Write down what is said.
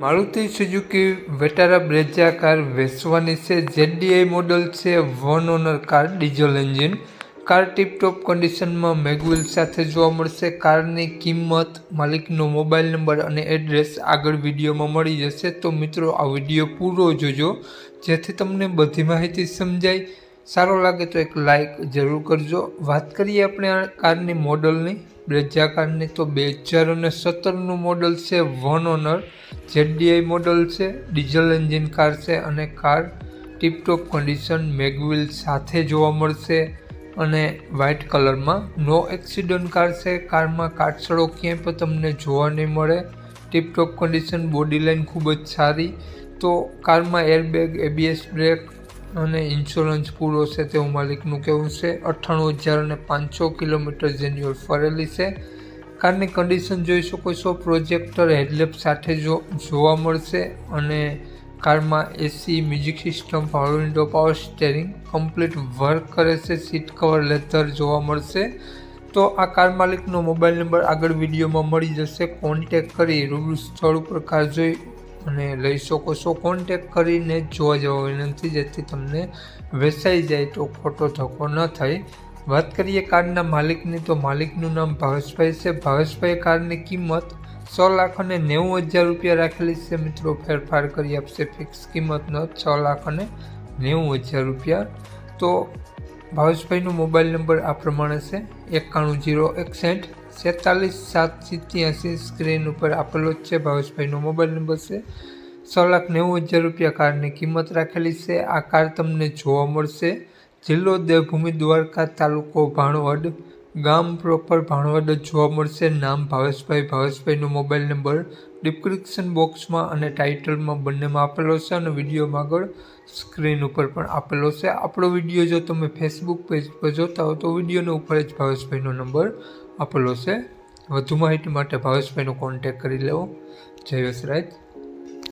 Maruti Suzuki વેટારા Brezza car વેચવાની છે। ZDI model છે, 1 honour car, diesel engine car tiptop કન્ડિશનમાં મેગવિલ સાથે જોવા મળશે। કારની કિંમત, માલિકનો મોબાઈલ નંબર અને એડ્રેસ આગળ વિડીયોમાં મળી જશે। તો મિત્રો આ વિડીયો પૂરો જોજો જેથી તમને બધી માહિતી સમજાય। સારો લાગે તો એક લાઇક જરૂર કરજો। વાત કરીએ આપણે આ કારની મોડલની, બ્રેઝા કારની, તો 2017નું મોડલ છે, 1 ઓનર, ZDI મોડલ છે, ડીઝલ એન્જિન કાર છે અને કાર ટીપટોપ કન્ડિશન મેગવિલ સાથે જોવા મળશે અને વ્હાઇટ કલરમાં નો એક્સિડન્ટ કાર છે। કારમાં કાટસડો ક્યાંય પણ તમને જોવા નહીં મળે, ટીપટોપ કન્ડિશન, બોડી લાઇન ખૂબ જ સારી। તો કારમાં એરબેગ, ABS બ્રેક અને ઇન્સ્યોરન્સ પૂરો છે તેવું માલિકનું કહેવું છે। 98,500 કિલોમીટર જેન્યુઅલ ફરેલી છે। કારની કન્ડિશન જોઈ શકો છો, પ્રોજેક્ટર હેડલેમ્પ સાથે જોવા મળશે અને કારમાં AC, music system, power window, power steering complete work કરે છે। સીટ કવર લેધર જોવા મળશે। તો આ કાર માલિકનો મોબાઈલ નંબર આગળ વિડીયોમાં મળી જશે। કોન્ટેક કરી રૂબરૂ સ્થળ ઉપર કાર જોઈ અને લઈ શકો છો। કોન્ટેક કરીને જોવા જવા વિનંતી, જેથી તમને વેચાઈ જાય તો ખોટો ધક્કો ન થાય। વાત કરીએ કારના માલિકની, તો માલિકનું નામ ભાવેશભાઈ છે। ભાવેશભાઈ કારની કિંમત 6,90,000 રૂપિયા રાખેલી છે। મિત્રો ફેરફાર કરી આપશે, ફિક્સ કિંમત ન 6,90,000 રૂપિયા। તો ભાવેશભાઈનો મોબાઈલ નંબર આ પ્રમાણે છે, 91 061 46 787, સ્ક્રીન ઉપર આપેલો જ છે। ભાવેશભાઈનો મોબાઈલ નંબર છે। 6,90,000 રૂપિયા કારની કિંમત રાખેલી છે। આ કાર તમને જોવા મળશે જિલ્લો દેવભૂમિ દ્વારકા, તાલુકો ભાણવડ, ગામ પ્રોપર ભાણવડ જ જોવા મળશે। નામ ભાવેશભાઈ, ભાવેશભાઈનો મોબાઈલ નંબર ડિસ્ક્રિપ્શન બોક્સમાં અને ટાઇટલમાં બંનેમાં આપેલો છે અને વિડીયોમાં આગળ સ્ક્રીન ઉપર પણ આપેલો છે। આપણો વિડીયો જો તમે ફેસબુક પેજ પર જોતા હો તો વિડીયોના ઉપર જ ભાવેશભાઈનો નંબર આપેલો છે। વધુ માહિતી માટે ભાવેશભાઈનો કોન્ટેક કરી લેવો। જય વસરાજ।